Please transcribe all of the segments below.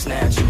comes natural.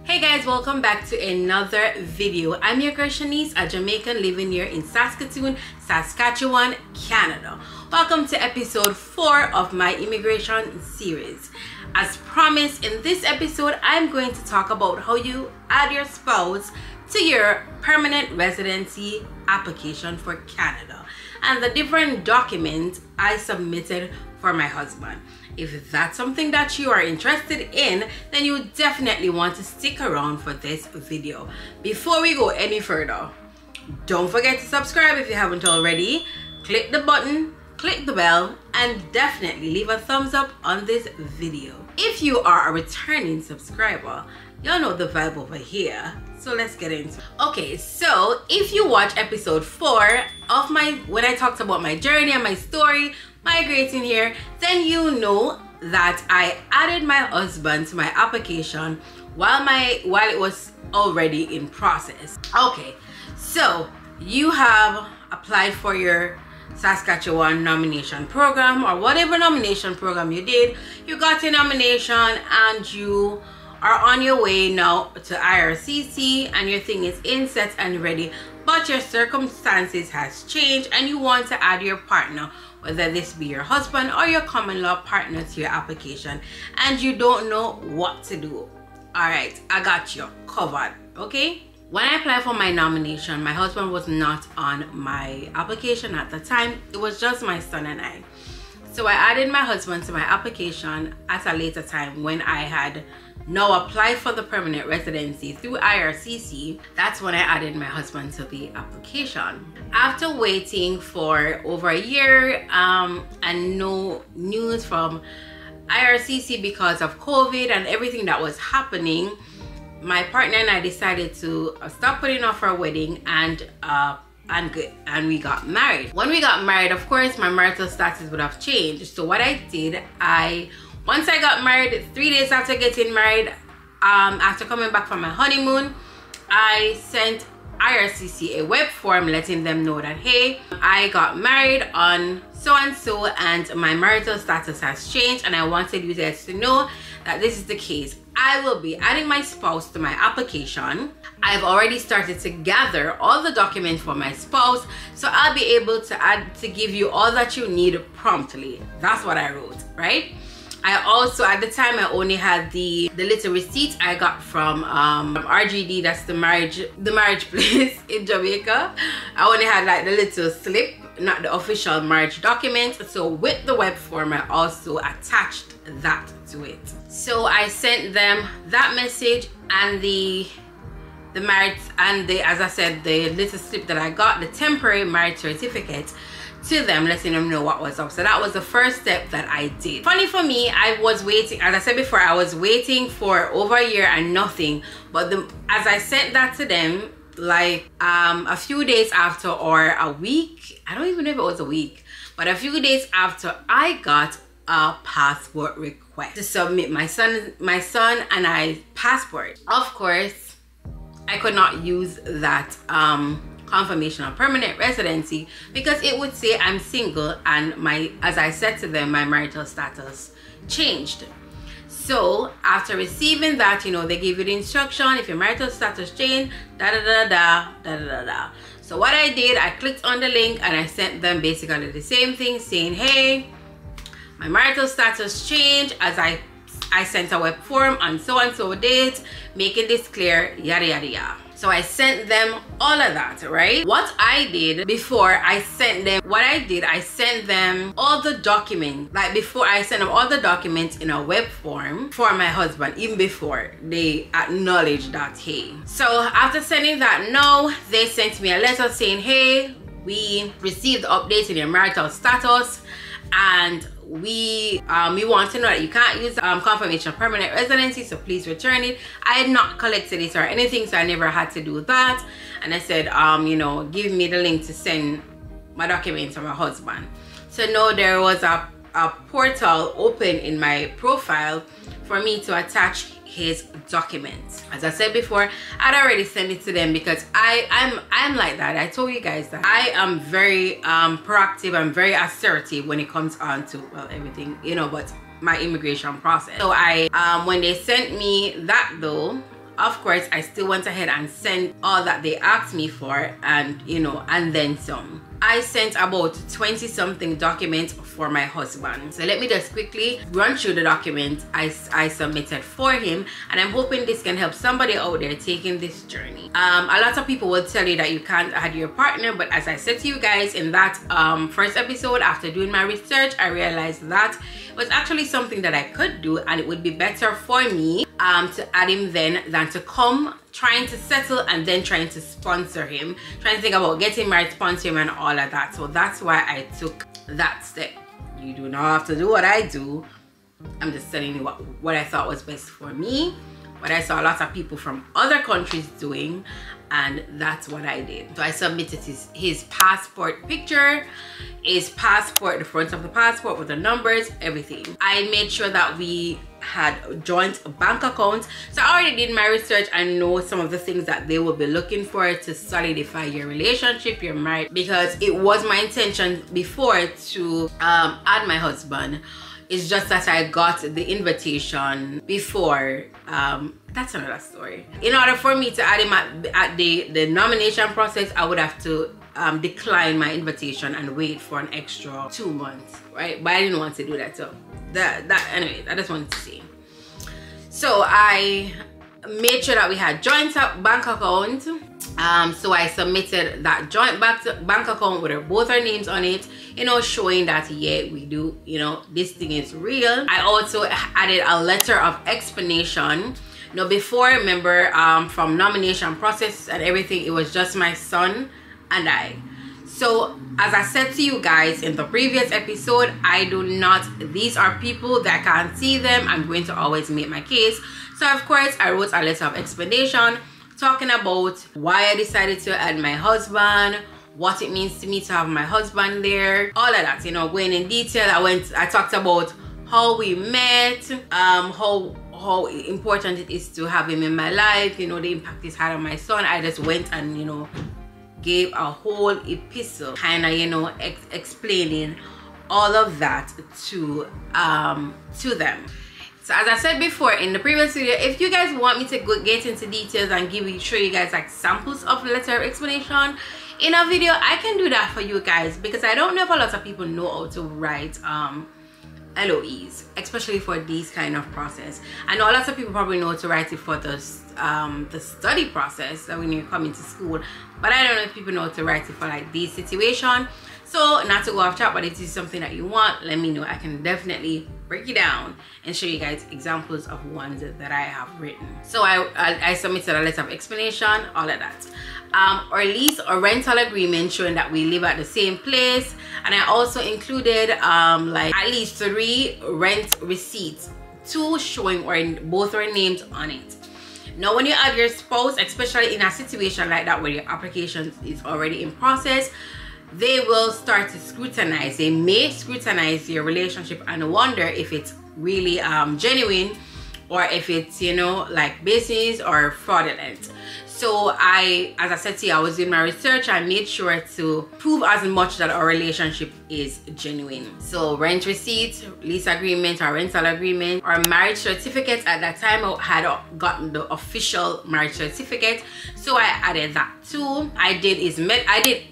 Hey guys, welcome back to another video. I'm your girl Shanice, a Jamaican living here in Saskatoon, Saskatchewan, Canada. Welcome to episode 4 of my immigration series. As promised, in this episode, I'm going to talk about how you add your spouse to your permanent residency application for Canada and the different documents I submitted for my husband. If that's something that you are interested in, then you definitely want to stick around for this video. Before we go any further, don't forget to subscribe if you haven't already. Click the button, click the bell, and definitely leave a thumbs up on this video. If you are a returning subscriber, y'all know the vibe over here, so let's get into it. Okay, so if you watch episode 4 of when I talked about my journey and my story migrating here, then you know that I added my husband to my application while it was already in process. Okay, so you have applied for your Saskatchewan nomination program or whatever nomination program you did. You got your nomination and you are on your way now to IRCC and your thing is in, set and ready, but your circumstances has changed and you want to add your partner, whether this be your husband or your common law partner, to your application, and you don't know what to do. All right, I got you covered. Okay, when I applied for my nomination, my husband was not on my application at the time. It was just my son and I. So I added my husband to my application at a later time when I had now applied for the permanent residency through IRCC. That's when I added my husband to the application. After waiting for over a year and no news from IRCC because of COVID and everything that was happening, my partner and I decided to stop putting off our wedding and we got married. When we got married, of course, my marital status would have changed. So what I did, once I got married, 3 days after getting married, after coming back from my honeymoon, I sent IRCC a web form letting them know that, hey, I got married on so-and-so and my marital status has changed, and I wanted you guys to know that this is the case. I will be adding my spouse to my application. I've already started to gather all the documents for my spouse, so I'll be able to give you all that you need promptly. That's what I wrote, right? I also, at the time, I only had the little receipt I got from RGD, that's the marriage place in Jamaica. I only had like the little slip, not the official marriage document. So with the web form, I also attached that to it. So I sent them that message and the marriage and as I said, the little slip that I got, the temporary marriage certificate, to them, letting them know what was up. So that was the first step that I did. Funny for me, I was waiting, as I said before, I was waiting for over a year and nothing. But as I sent that to them, like a few days after, or a week, I don't even know if it was a week, but a few days after, I got a passport request to submit my son and I's passport. Of course, I could not use that confirmation of permanent residency because it would say I'm single, and as I said to them, my marital status changed. So after receiving that, you know, they give you the instruction, if your marital status changed, da da da da da da da. So what I did, I clicked on the link and I sent them basically the same thing, saying, hey, my marital status changed, as I sent a web form on so and so date, making this clear, yada yada yada. So I sent them all of that, right? What I did before I sent them, I sent them all the documents. Like before, I sent them all the documents in a web form for my husband, even before they acknowledged that, hey. So after sending that, no, they sent me a letter saying, hey, we received the update in your marital status, and we want to know that you can't use confirmation of permanent residency, so please return it. I had not collected it or anything, so I never had to do that. And I said, you know, give me the link to send my documents to my husband. So no, there was a portal open in my profile for me to attach his documents. As I said before, I'd already sent it to them because I'm like that. I told you guys that I am very proactive. I'm very assertive when it comes on to, well, everything, you know, but my immigration process. So I when they sent me that though, of course I still went ahead and sent all that they asked me for, and you know, and then some. I sent about 20 something documents for my husband. So let me just quickly run through the documents I submitted for him, and I'm hoping this can help somebody out there taking this journey. A lot of people will tell you that you can't add your partner, but as I said to you guys in that first episode, after doing my research, I realized that it was actually something that I could do, and it would be better for me to add him then than to come trying to settle and then trying to sponsor him, trying to think about getting married, sponsor him and all of that. So that's why I took that step. You do not have to do what I do. I'm just telling you what I thought was best for me, what I saw a lot of people from other countries doing, and that's what I did. So I submitted his passport picture, his passport, the front of the passport with the numbers, everything. I made sure that we had joint bank accounts. So I already did my research. I know some of the things that they will be looking for to solidify your relationship, your marriage, because it was my intention before to add my husband. It's just that I got the invitation before. That's another story. In order for me to add him at the nomination process, I would have to decline my invitation and wait for an extra 2 months, right? But I didn't want to do that. So anyway, I just wanted to see. So I made sure that we had joint bank account. So I submitted that joint bank account with both our names on it, you know, showing that yeah, we do, you know, this thing is real. I also added a letter of explanation. You know, before, remember, from nomination process and everything, it was just my son and I. So as I said to you guys in the previous episode, I do not, these are people that I can't see them. I'm going to always make my case. So of course I wrote a letter of explanation talking about why I decided to add my husband, what it means to me to have my husband there, all of that, you know, going in detail. I talked about how we met, how important it is to have him in my life, you know, the impact it's had on my son. I just went and, you know, gave a whole epistle kind of, you know, explaining all of that to them. So as I said before in the previous video, if you guys want me to get into details and show you guys like samples of letter of explanation in a video, I can do that for you guys, because I don't know if a lot of people know how to write LOEs, especially for these kind of process. I know a lot of people probably know how to write it for the study process, when you're coming to school, but I don't know if people know how to write it for like this situation. So not to go off track, but if it is something that you want, let me know. I can definitely break it down and show you guys examples of ones that I have written. So I submitted a letter of explanation, all of that. Or lease or rental agreement showing that we live at the same place, and I also included like at least 3 rent receipts, 2 showing both our names on it. Now when you add your spouse, especially in a situation like that where your application is already in process, they will start to scrutinize. They may scrutinize your relationship and wonder if it's really genuine, or if it's, you know, like business or fraudulent. So as I said to you, I was doing my research. I made sure to prove as much that our relationship is genuine. So rent receipts, lease agreement or rental agreement, or marriage certificate. At that time I had gotten the official marriage certificate, so I added that too. I did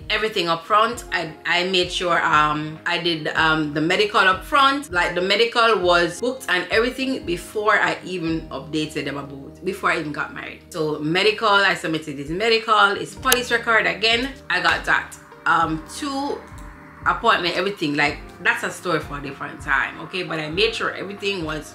everything up front. I made sure I did the medical up front. Like the medical was booked and everything before I even updated them about, before I even got married. So medical, I submitted his medical, his police record again, I got that. 2 appointment, everything. Like that's a story for a different time, okay? But I made sure everything was,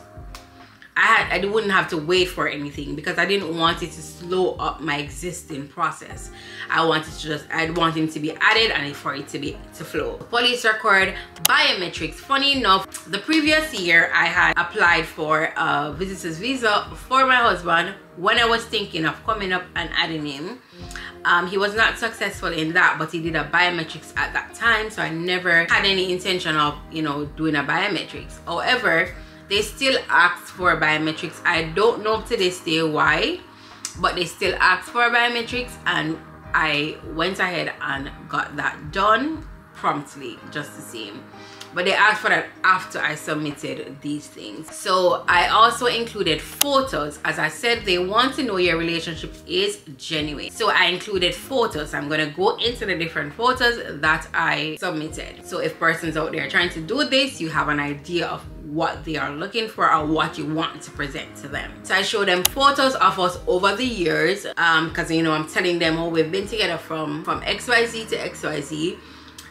I wouldn't have to wait for anything, because I didn't want it to slow up my existing process. I want him to be added and for it to flow. Police record, biometrics. Funny enough, the previous year I had applied for a visitor's visa for my husband when I was thinking of coming up and adding him. He was not successful in that, but he did a biometrics at that time, so I never had any intention of, you know, doing a biometrics. However, they still ask for biometrics. I don't know to this day why, but they still ask for biometrics, and I went ahead and got that done promptly, just the same. But they asked for that after I submitted these things. So I also included photos. As I said, they want to know your relationship is genuine. So I included photos. I'm gonna go into the different photos that I submitted. So if persons out there trying to do this, you have an idea of what they are looking for or what you want to present to them. So I showed them photos of us over the years, because you know, I'm telling them, oh, we've been together from XYZ to XYZ.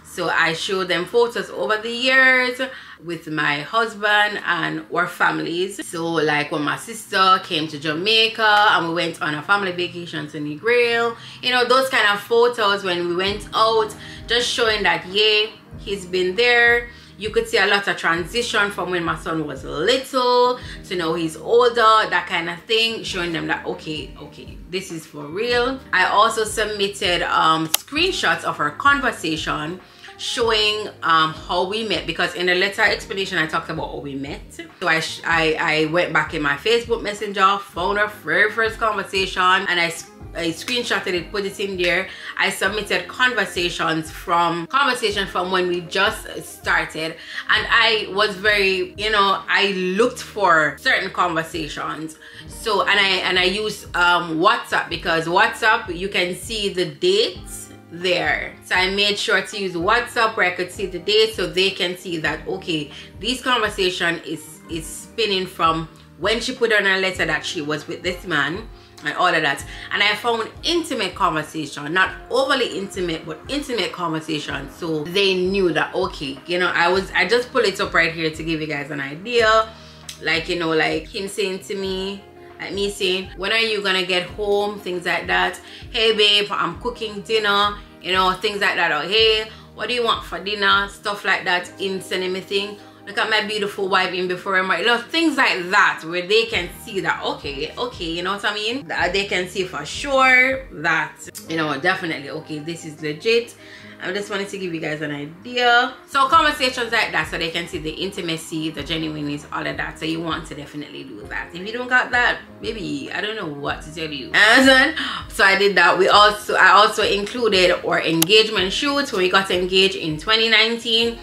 So I showed them photos over the years with my husband and our families. So like when my sister came to Jamaica and we went on a family vacation to Negril, you know, those kind of photos when we went out, just showing that, yeah, he's been there. You could see a lot of transition from when my son was little to now he's older, that kind of thing, showing them that, okay, this is for real. I also submitted screenshots of our conversation showing how we met, because in the letter explanation I talked about how we met. So I went back in my Facebook Messenger, found our very first conversation, and I screenshotted it, put it in there. I submitted conversations from when we just started, and I was very, you know, I looked for certain conversations. So and I used WhatsApp, because WhatsApp you can see the dates there. So I made sure to use WhatsApp where I could see the date, so they can see that, okay, this conversation is spinning from when she put on her letter that she was with this man and all of that. And I found intimate conversation, not overly intimate, but intimate conversation, so they knew that, okay, you know, I just pull it up right here to give you guys an idea. Like, you know, like him saying to me, like me saying, when are you gonna get home, things like that. Hey babe, I'm cooking dinner, you know, things like that. Or hey, what do you want for dinner, stuff like that. In sending me thing, look at my beautiful wife in before I'm right, you know, things like that, where they can see that, okay, you know what I mean, that they can see for sure that, you know, definitely, okay, this is legit. I just wanted to give you guys an idea. So conversations like that, so they can see the intimacy, the genuineness, all of that. So you want to definitely do that. If you don't got that, maybe I don't know what to tell you. So I did that. I also included our engagement shoot. When we got engaged in 2019,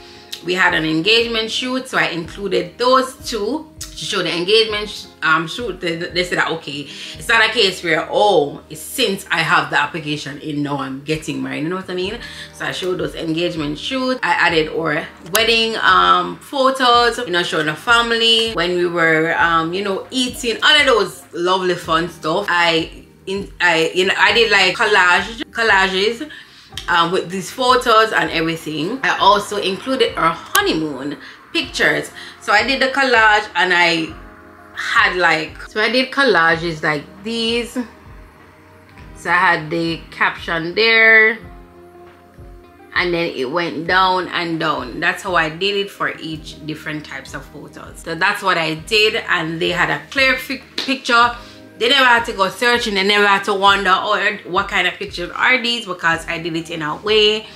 we had an engagement shoot, so I included those two to show the engagement shoot. They said that, okay, it's not a case where, oh, it's since I have the application in, now I'm getting married, you know what I mean? So I showed those engagement shoots. I added our wedding photos, you know, showing the family when we were you know, eating, all of those lovely fun stuff. I did like collages with these photos and everything. I also included our honeymoon pictures. So I did the collage, and I had like, so I did collages like these. So I had the caption there, and then it went down and down. That's how I did it for each different types of photos. So that's what I did, and they had a clear picture. They never had to go searching, they never had to wonder, oh, what kind of pictures are these, because I did it in a way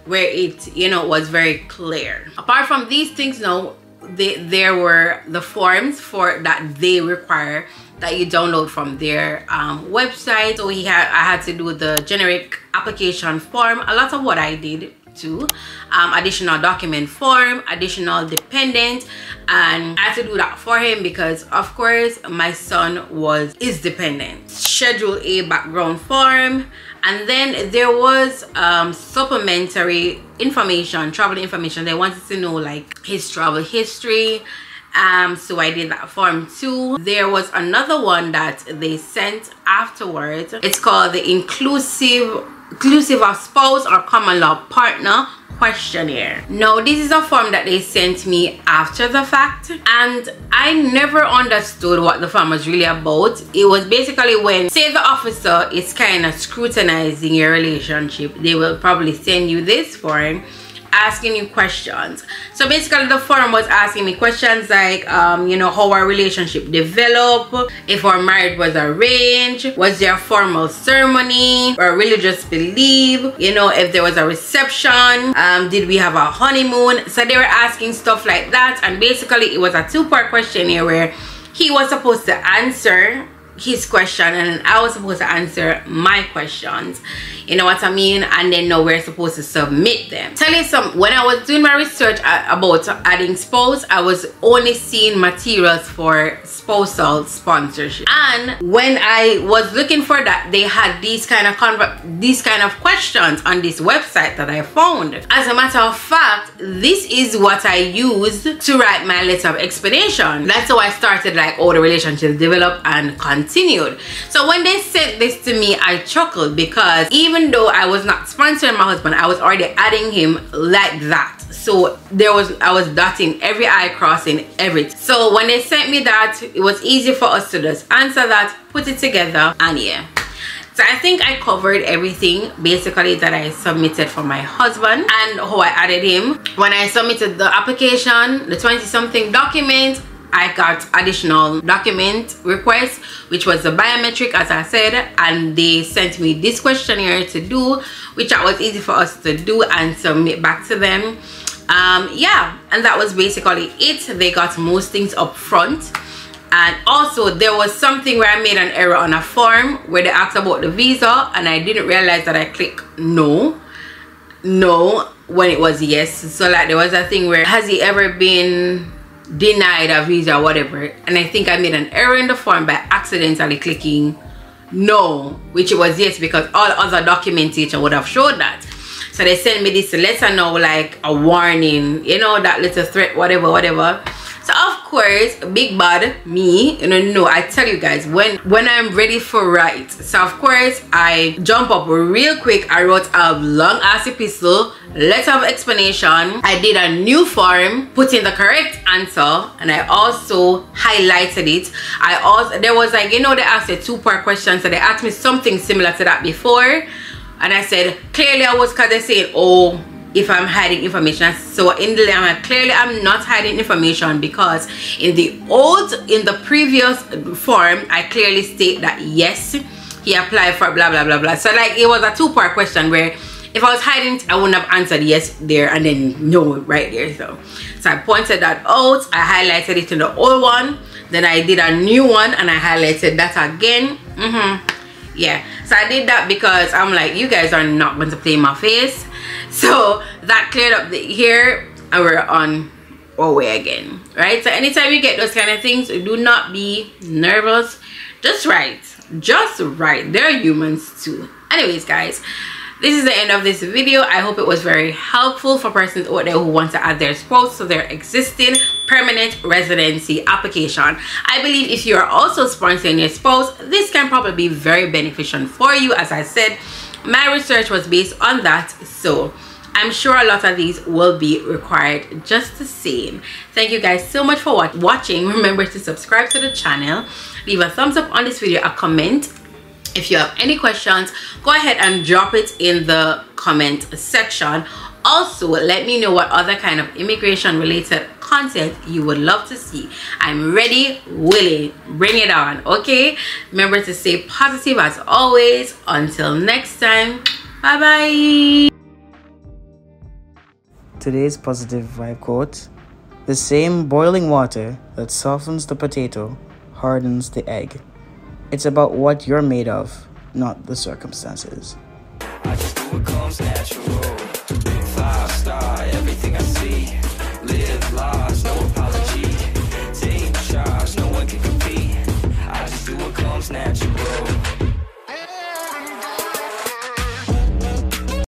where it, you know, was very clear. Apart from these things, now there were the forms for that they require that you download from their website. So I had to do the generic application form, a lot of what I did too, additional document form, additional dependent, and I had to do that for him because of course my son is dependent. Schedule A background form, and then there was supplementary information, travel information. They wanted to know like his travel history, so I did that form too. There was another one that they sent afterwards. It's called the inclusive of spouse or common law partner questionnaire. Now this is a form that they sent me after the fact, and I never understood what the form was really about. It was basically when, say, the officer is kind of scrutinizing your relationship, they will probably send you this form, asking you questions. So basically the forum was asking me questions like you know, how our relationship developed, if our marriage was arranged, was there a formal ceremony or religious belief, you know, if there was a reception, did we have a honeymoon. So they were asking stuff like that, and basically it was a two-part questionnaire where he was supposed to answer his question and I was supposed to answer my questions, you know what I mean, and then now we're supposed to submit them. Tell you something, when I was doing my research about adding spouse, I was only seeing materials for spousal sponsorship, and when I was looking for that, they had these kind of questions on this website that I found. As a matter of fact, this is what I used to write my letter of explanation. That's how I started, like, how the relationship developed and continued. So when they sent this to me, I chuckled, because even though I was not sponsoring my husband, I was already adding him like that. So I was dotting every I, crossing everything. So when they sent me that, it was easy for us to just answer that, put it together, and yeah. So I think I covered everything basically that I submitted for my husband and how I added him. When I submitted the application, the 20-something document, I got additional document requests, which was the biometric, as I said, and they sent me this questionnaire to do, which was easy for us to do and submit back to them. Yeah, and that was basically it. They got most things up front. And also there was something where I made an error on a form where they asked about the visa, and I didn't realize that I clicked no when it was yes. So like there was a thing where, has he ever been denied a visa or whatever, and I think I made an error in the form by accidentally clicking no, which it was yes, because all other documentation would have showed that. So they sent me this letter now, like a warning, you know, that little threat, whatever. So of course, big bad me, you know, I tell you guys, when I'm ready for write. So of course I jump up real quick. I wrote a long ass epistle, letter of explanation. I did a new form, put in the correct answer, and I also highlighted it. There was, like, you know, they asked a two-part question, so they asked me something similar to that before, and I said clearly I was, because they said, oh, if I'm hiding information. So in the lemma, clearly I'm not hiding information, because in the previous form I clearly state that yes, he applied for blah blah blah blah. So like it was a two-part question where if I was hiding it, I wouldn't have answered yes there and then no right there. So I pointed that out, I highlighted it in the old one, then I did a new one and I highlighted that again. Yeah, so I did that because I'm like, you guys are not going to play in my face. So that cleared up the here, and we're on our way again, right? So anytime you get those kind of things, do not be nervous. Just write. They're humans too. Anyways, guys, this is the end of this video. I hope it was very helpful for persons out there who want to add their spouse to their existing permanent residency application. I believe if you are also sponsoring your spouse, this can probably be very beneficial for you. As I said, my research was based on that, so I'm sure a lot of these will be required just the same. Thank you guys so much for watching. Remember to subscribe to the channel, leave a thumbs up on this video, a comment. If you have any questions, go ahead and drop it in the comment section. Also, let me know what other kind of immigration related content you would love to see. I'm ready, willing, bring it on. Okay, remember to stay positive as always. Until next time, bye bye. Today's positive vibe quote: the same boiling water that softens the potato hardens the egg. It's about what you're made of, not the circumstances. I just do what comes natural.